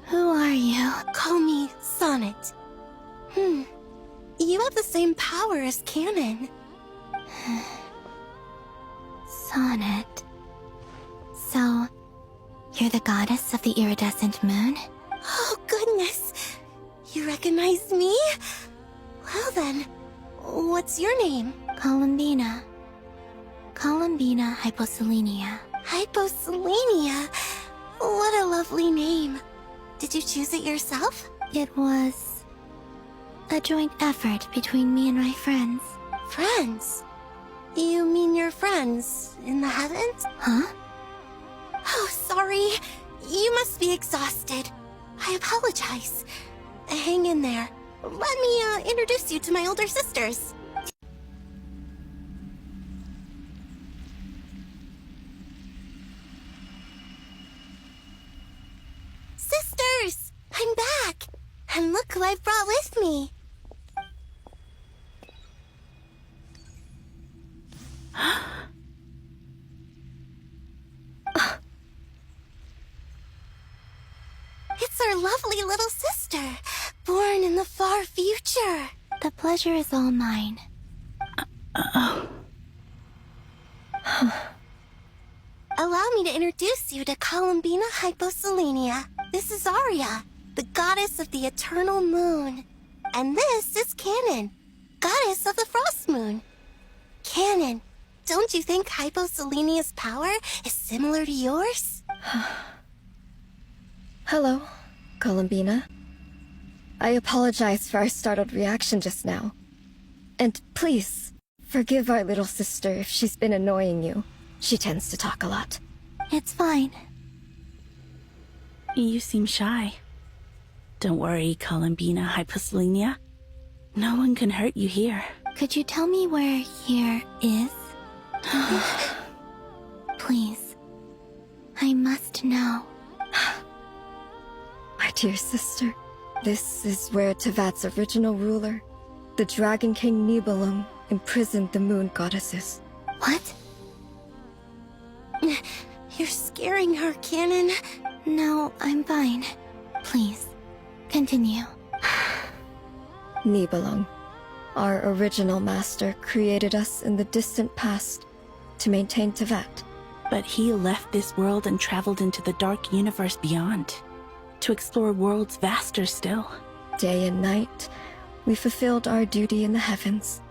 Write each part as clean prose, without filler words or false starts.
Who are you? Call me Sonnet. You have the same power as Canon. Sonnet. So, you're the goddess of the iridescent moon? Oh, goodness. You recognize me? Well then, what's your name? Columbina. Columbina Hyposelenia. Hyposelenia. What a lovely name. Did you choose it yourself? It was a joint effort between me and my friends. Friends? You mean your friends in the heavens? Huh? Oh, sorry. You must be exhausted. I apologize. Hang in there. Let me introduce you to my older sisters. Sisters! I'm back! And look who I've brought with me. It's our lovely little sister, born in the far future. The pleasure is all mine. Allow me to introduce you to Columbina Hyposelenia. This is Arya, the goddess of the eternal moon. And this is Canon, goddess of the frost moon. Canon, don't you think Hyposelenia's power is similar to yours? Hello, Columbina. I apologize for our startled reaction just now. And please, forgive our little sister if she's been annoying you. She tends to talk a lot. It's fine. You seem shy. Don't worry, Columbina Hyposelenia. No one can hurt you here. Could you tell me where here is? Please. I must know. My dear sister, this is where Tevat's original ruler, the Dragon King Nibelung, imprisoned the moon goddesses. What? You're scaring her, Canon. No, I'm fine. Please, continue. Nibelung, our original master, created us in the distant past to maintain Tevat. But he left this world and traveled into the dark universe beyond, to explore worlds vaster still. Day and night, we fulfilled our duty in the heavens,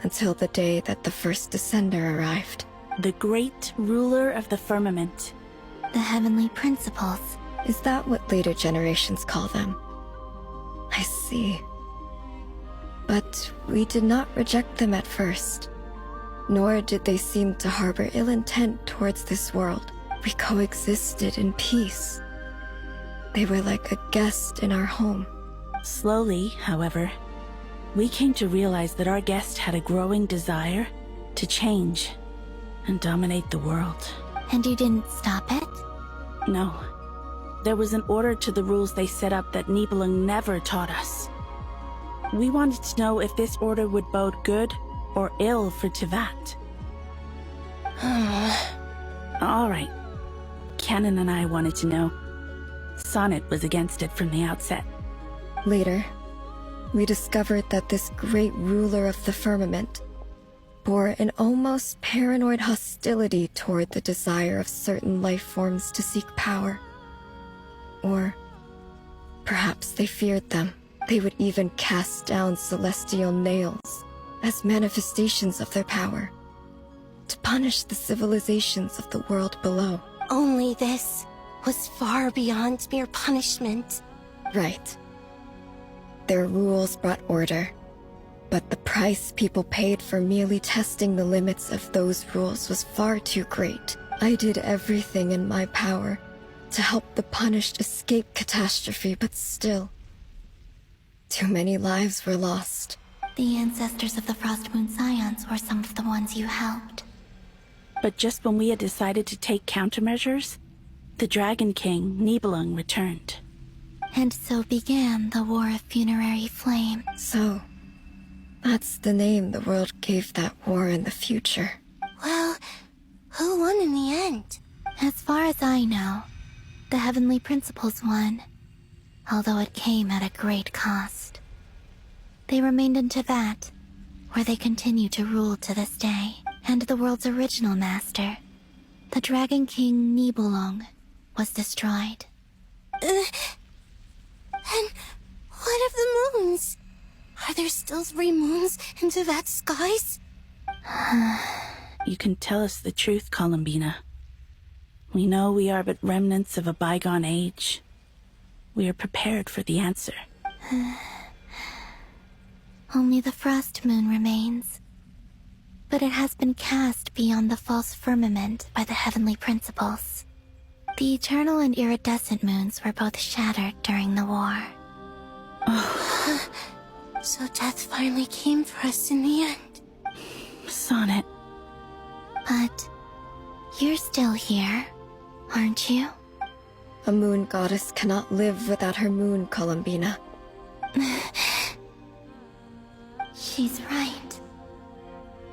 until the day that the first Descender arrived. The great ruler of the firmament. The heavenly principles. Is that what later generations call them? I see. But we did not reject them at first, nor did they seem to harbor ill intent towards this world. We coexisted in peace. They were like a guest in our home. Slowly, however, we came to realize that our guest had a growing desire to change and dominate the world. And you didn't stop it? No. There was an order to the rules they set up that Nibelung never taught us. We wanted to know if this order would bode good or ill for Tevat. All right. Canon and I wanted to know. Sonnet was against it from the outset. Later, we discovered that this great ruler of the firmament bore an almost paranoid hostility toward the desire of certain life forms to seek power. Or perhaps they feared them. They would even cast down celestial nails as manifestations of their power, to punish the civilizations of the world below. Only this was far beyond mere punishment. Right. Their rules brought order, but the price people paid for merely testing the limits of those rules was far too great. I did everything in my power to help the punished escape catastrophe, but still, too many lives were lost. The ancestors of the Frost Moon Scions were some of the ones you helped. But just when we had decided to take countermeasures, the Dragon King, Nibelung, returned. And so began the War of Funerary Flame. So, that's the name the world gave that war in the future. Well, who won in the end? As far as I know, The Heavenly Principles won, although it came at a great cost. They remained in Teyvat, where they continue to rule to this day, and the world's original master, the Dragon King Nibelung, was destroyed. And what of the moons? Are there still 3 moons in Teyvat's skies? You can tell us the truth, Columbina. We know we are but remnants of a bygone age. We are prepared for the answer. Only the Frost Moon remains. But it has been cast beyond the false firmament by the Heavenly Principles. The Eternal and Iridescent Moons were both shattered during the war. So death finally came for us in the end. Sonnet. But you're still here, aren't you? A moon goddess cannot live without her moon, Columbina. She's right.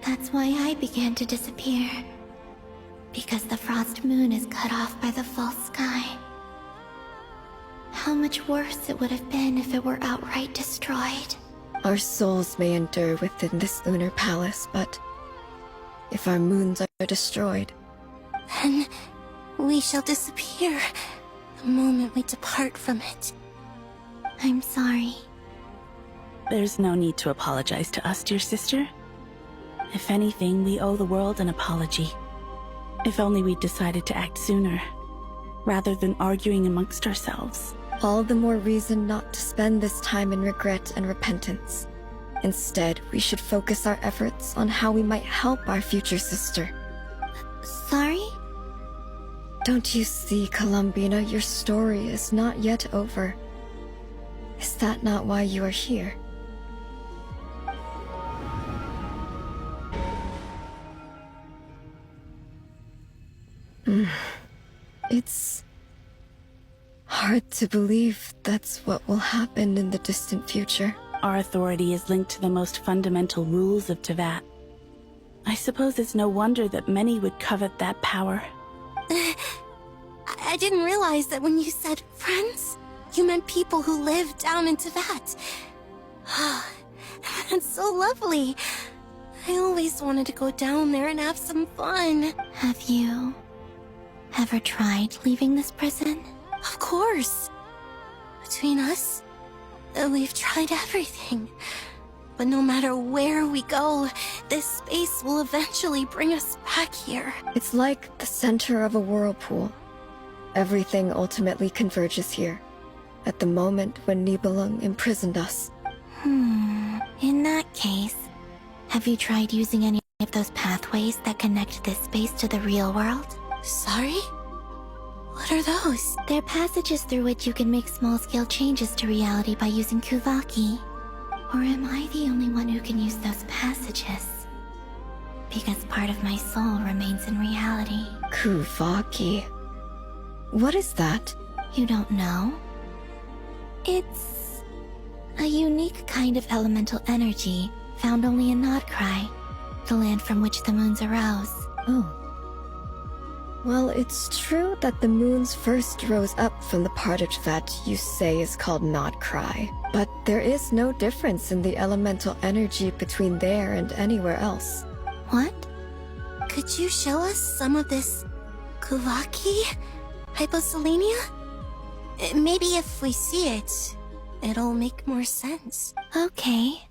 That's why I began to disappear. Because the Frost Moon is cut off by the false sky. How much worse it would have been if it were outright destroyed. Our souls may endure within this lunar palace, but if our moons are destroyed, Then we shall disappear the moment we depart from it. I'm sorry. There's no need to apologize to us, dear sister. If anything, we owe the world an apology. If only we'd decided to act sooner, rather than arguing amongst ourselves. all the more reason not to spend this time in regret and repentance. Instead, we should focus our efforts on how we might help our future sister. Sorry? Don't you see, Columbina, your story is not yet over. Is that not why you are here? It's hard to believe that's what will happen in the distant future. Our authority is linked to the most fundamental rules of Teyvat. I suppose it's no wonder that many would covet that power. I didn't realize that when you said friends, you meant people who live down in Teyvat. That's so lovely. I always wanted to go down there and have some fun. Have you ever tried leaving this prison? Of course. Between us, we've tried everything. But no matter where we go, this space will eventually bring us back here. It's like the center of a whirlpool. Everything ultimately converges here, at the moment when Nibelung imprisoned us. In that case, have you tried using any of those pathways that connect this space to the real world? Sorry? What are those? They're passages through which you can make small-scale changes to reality by using Kuvaki. Or am I the only one who can use those passages? Because part of my soul remains in reality. Kuvaki. What is that? You don't know? It's a unique kind of elemental energy found only in Nodcry, the land from which the moons arose. Oh. Well, it's true that the moons first rose up from the part of Teyvat you say is called Nodcry, but there is no difference in the elemental energy between there and anywhere else. What? Could you show us some of this Kuvaki? Hyposelenia? Maybe if we see it, it'll make more sense. Okay.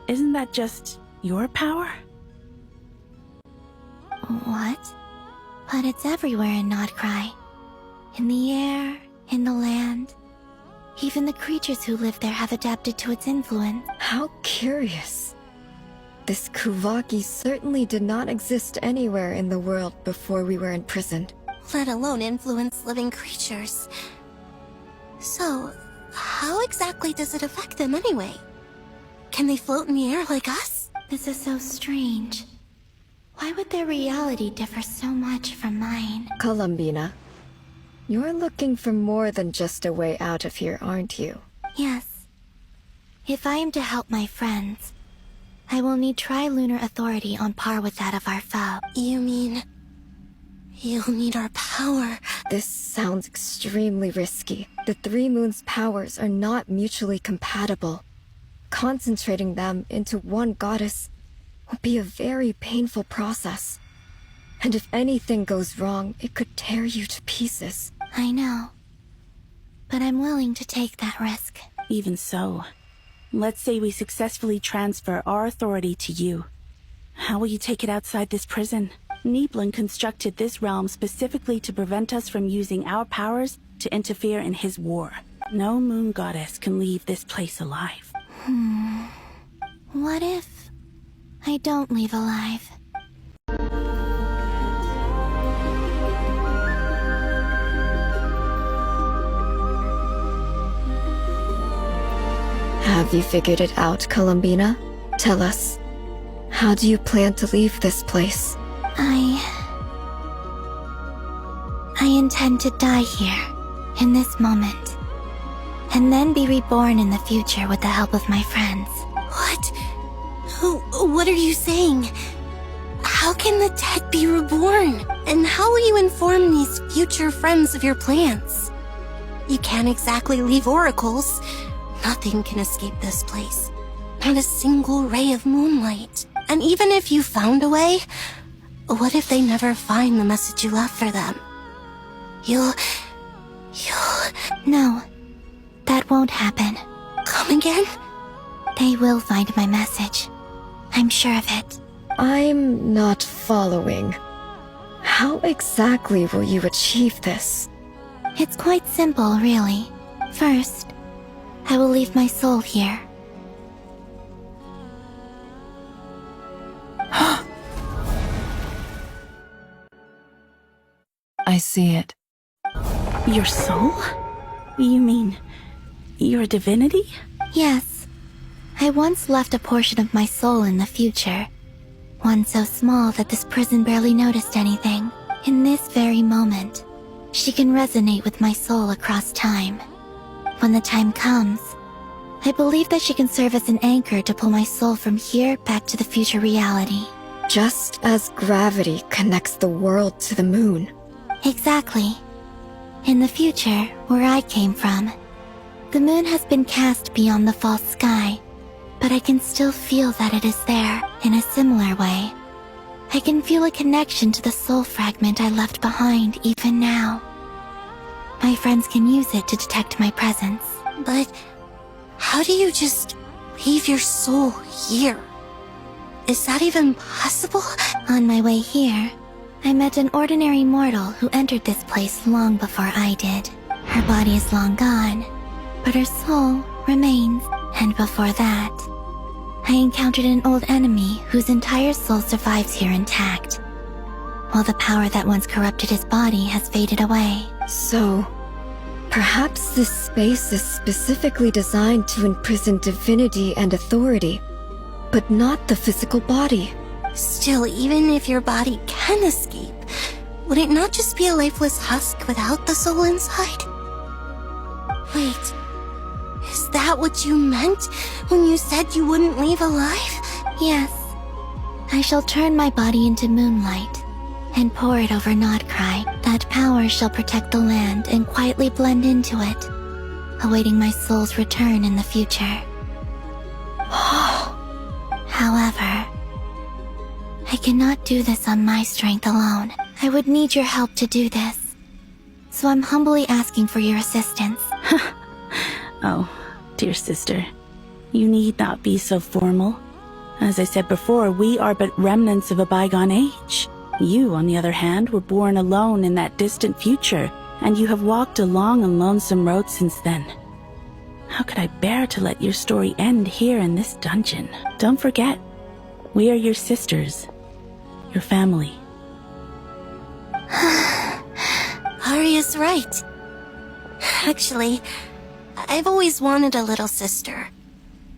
Isn't that just your power? What? But it's everywhere in Nodcry. In the air, in the land. Even the creatures who live there have adapted to its influence. How curious. This Kuvaki certainly did not exist anywhere in the world before we were imprisoned. Let alone influence living creatures. So, how exactly does it affect them anyway? Can they float in the air like us? This is so strange. Why would their reality differ so much from mine? Columbina, you're looking for more than just a way out of here, aren't you? Yes. If I am to help my friends, I will need trilunar authority on par with that of our foe. You mean... you'll need our power? This sounds extremely risky. The three moons' powers are not mutually compatible. Concentrating them into one goddess will be a very painful process. And if anything goes wrong, it could tear you to pieces. I know. But I'm willing to take that risk. Even so, let's say we successfully transfer our authority to you. How will you take it outside this prison? Niblin constructed this realm specifically to prevent us from using our powers to interfere in his war. No moon goddess can leave this place alive. What if I don't leave alive? Have you figured it out, Columbina? Tell us, how do you plan to leave this place? I intend to die here, in this moment, and then be reborn in the future with the help of my friends. What? What are you saying? How can the dead be reborn? And how will you inform these future friends of your plans? You can't exactly leave oracles. Nothing can escape this place. Not a single ray of moonlight. And even if you found a way, what if they never find the message you left for them? You'll... No, that won't happen. Come again? They will find my message. I'm sure of it. I'm not following. How exactly will you achieve this? It's quite simple, really. First, I will leave my soul here. I see it. Your soul? You mean your divinity? Yes. I once left a portion of my soul in the future. One so small that this prison barely noticed anything. In this very moment, she can resonate with my soul across time. When the time comes, I believe that she can serve as an anchor to pull my soul from here back to the future reality. Just as gravity connects the world to the moon. Exactly. In the future, where I came from, the moon has been cast beyond the false sky, but I can still feel that it is there in a similar way. I can feel a connection to the soul fragment I left behind even now. My friends can use it to detect my presence. But how do you just leave your soul here? Is that even possible? On my way here, I met an ordinary mortal who entered this place long before I did. Her body is long gone, but her soul remains. And before that, I encountered an old enemy whose entire soul survives here intact, while the power that once corrupted his body has faded away. So, perhaps this space is specifically designed to imprison divinity and authority, but not the physical body. Still, even if your body can escape, would it not just be a lifeless husk without the soul inside? Wait, is that what you meant when you said you wouldn't leave alive? Yes, I shall turn my body into moonlight and pour it over Nodcry. That power shall protect the land and quietly blend into it, awaiting my soul's return in the future. However, I cannot do this on my strength alone. I would need your help to do this. So I'm humbly asking for your assistance. Oh, dear sister, you need not be so formal. As I said before, we are but remnants of a bygone age. You, on the other hand, were born alone in that distant future, and you have walked a long and lonesome road since then. How could I bear to let your story end here in this dungeon? Don't forget, we are your sisters, your family. Arya's right. Actually, I've always wanted a little sister.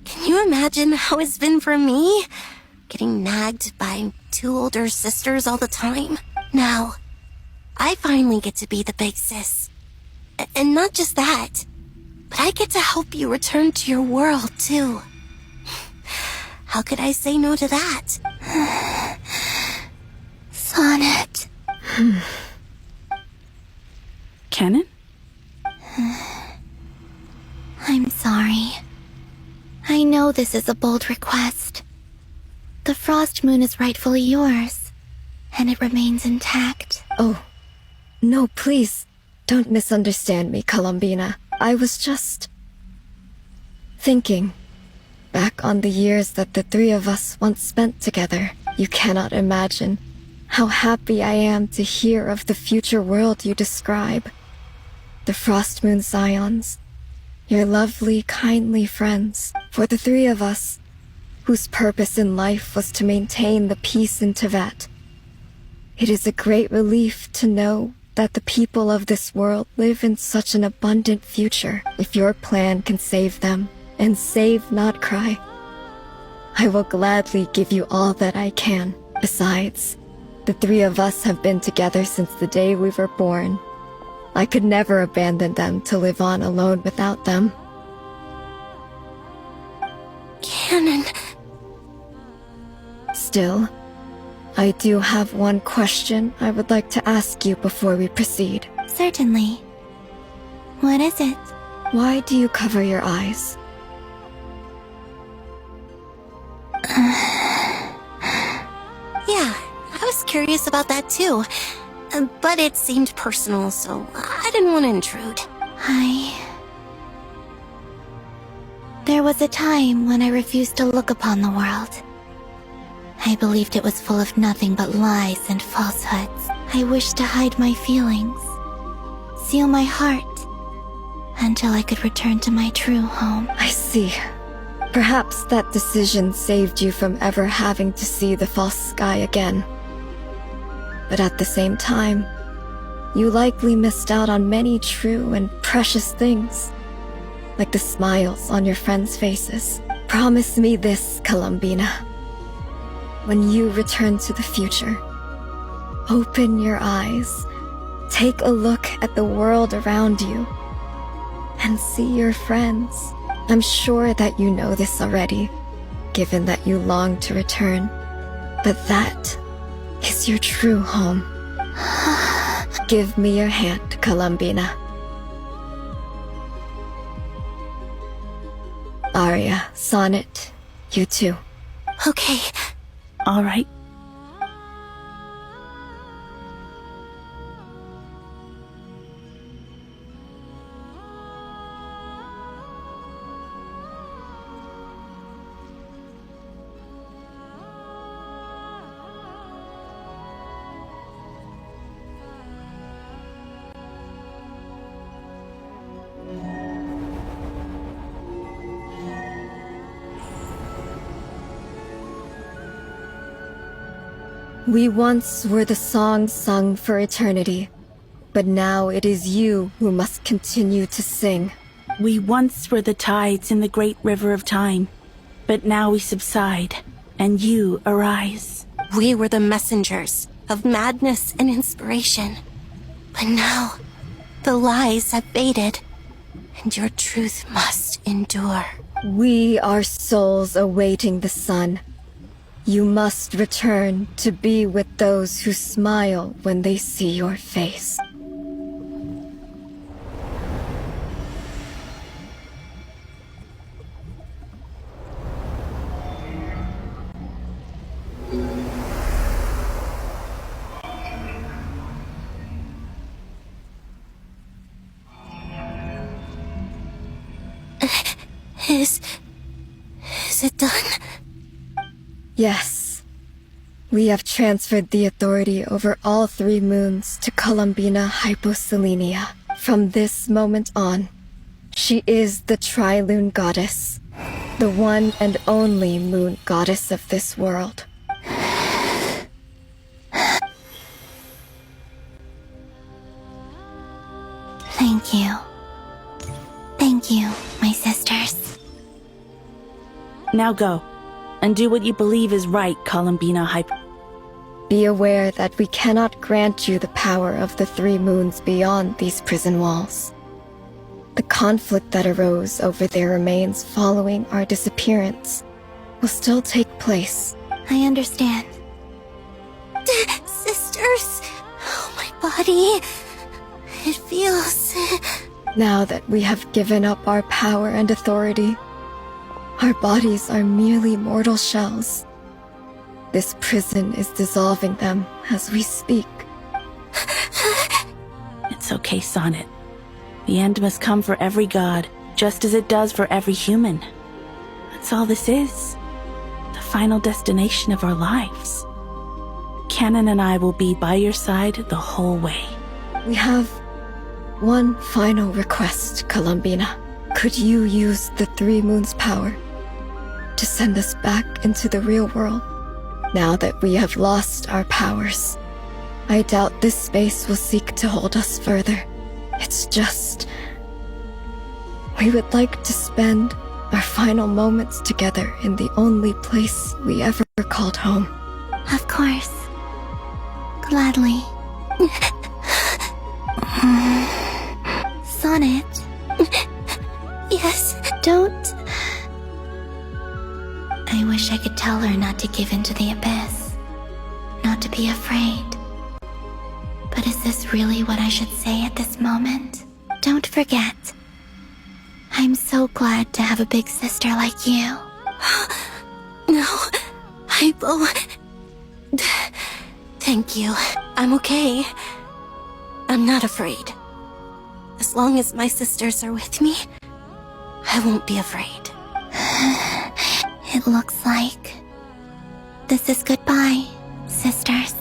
Can you imagine how it's been for me? Getting nagged by two older sisters all the time. Now, I finally get to be the big sis. And not just that, but I get to help you return to your world, too. How could I say no to that? Sonnet. Canon? I'm sorry. I know this is a bold request. The Frost Moon is rightfully yours, and it remains intact. Oh, no, please. Don't misunderstand me, Columbina. I was just thinking back on the years that the three of us once spent together. You cannot imagine how happy I am to hear of the future world you describe. The Frost Moon Scions, your lovely, kindly friends. For the three of us, whose purpose in life was to maintain the peace in Teyvat, it is a great relief to know that the people of this world live in such an abundant future. If your plan can save them, and save, not cry, I will gladly give you all that I can. Besides, the three of us have been together since the day we were born. I could never abandon them to live on alone without them. Canon. Still, I do have one question I would like to ask you before we proceed. Certainly. What is it? Why do you cover your eyes? Yeah, I was curious about that too. But it seemed personal, so I didn't want to intrude. There was a time when I refused to look upon the world. I believed it was full of nothing but lies and falsehoods. I wished to hide my feelings, seal my heart, until I could return to my true home. I see. Perhaps that decision saved you from ever having to see the false sky again. But at the same time, you likely missed out on many true and precious things, like the smiles on your friends' faces. Promise me this, Columbina. When you return to the future, open your eyes, take a look at the world around you, and see your friends. I'm sure that you know this already, given that you long to return, but that is your true home. Give me your hand, Columbina. Arya, Sonnet, you too. Okay. All right. We once were the songs sung for eternity, but now it is you who must continue to sing. We once were the tides in the great river of time, but now we subside, and you arise. We were the messengers of madness and inspiration. But now, the lies have faded, and your truth must endure. We are souls awaiting the sun. You must return to be with those who smile when they see your face. Is it done? Yes. We have transferred the authority over all three moons to Columbina Hyposelenia. From this moment on, she is the Tri-Lune Goddess, the one and only moon goddess of this world. Thank you. Thank you, my sisters. Now go, and do what you believe is right, Columbina Hypo. Be aware that we cannot grant you the power of the three moons beyond these prison walls. The conflict that arose over their remains following our disappearance will still take place. I understand. Sisters, oh, my body. It feels... Now that we have given up our power and authority, our bodies are merely mortal shells. This prison is dissolving them as we speak. It's okay, Sonnet. The end must come for every god, just as it does for every human. That's all this is. The final destination of our lives. Canon and I will be by your side the whole way. We have one final request, Columbina. Could you use the Three Moons' power to send us back into the real world? Now that we have lost our powers, I doubt this space will seek to hold us further. It's just... we would like to spend our final moments together in the only place we ever called home. Of course. Gladly. Sonnet. Yes. Don't... I wish I could tell her not to give in to the abyss. Not to be afraid. But is this really what I should say at this moment? Don't forget. I'm so glad to have a big sister like you. No, Hypo. Thank you. I'm okay. I'm not afraid. As long as my sisters are with me, I won't be afraid. It looks like this is goodbye, sisters.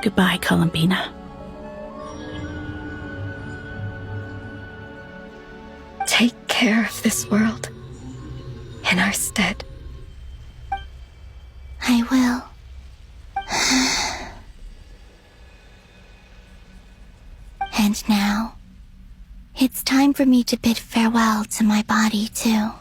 Goodbye, Columbina. Take care of this world in our stead. I will. And now, it's time for me to bid farewell to my body, too.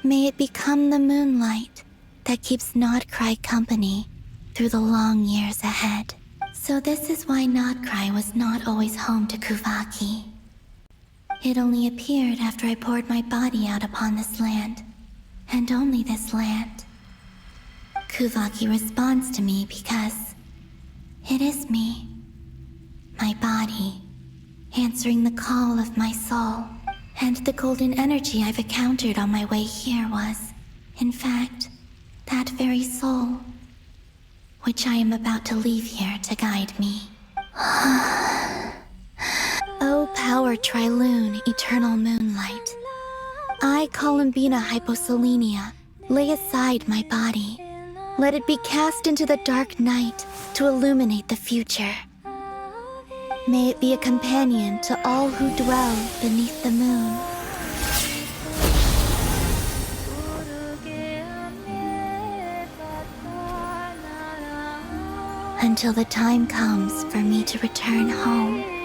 May it become the moonlight that keeps Nodcry company through the long years ahead. So this is why Nodcry was not always home to Kuvaki. It only appeared after I poured my body out upon this land, and only this land. Kuvaki responds to me because it is me, my body, answering the call of my soul. And the golden energy I've encountered on my way here was, in fact, that very soul, which I am about to leave here to guide me. O power Trilune, eternal moonlight. I, Columbina Hyposelenia, lay aside my body. Let it be cast into the dark night to illuminate the future. May it be a companion to all who dwell beneath the moon. Until the time comes for me to return home.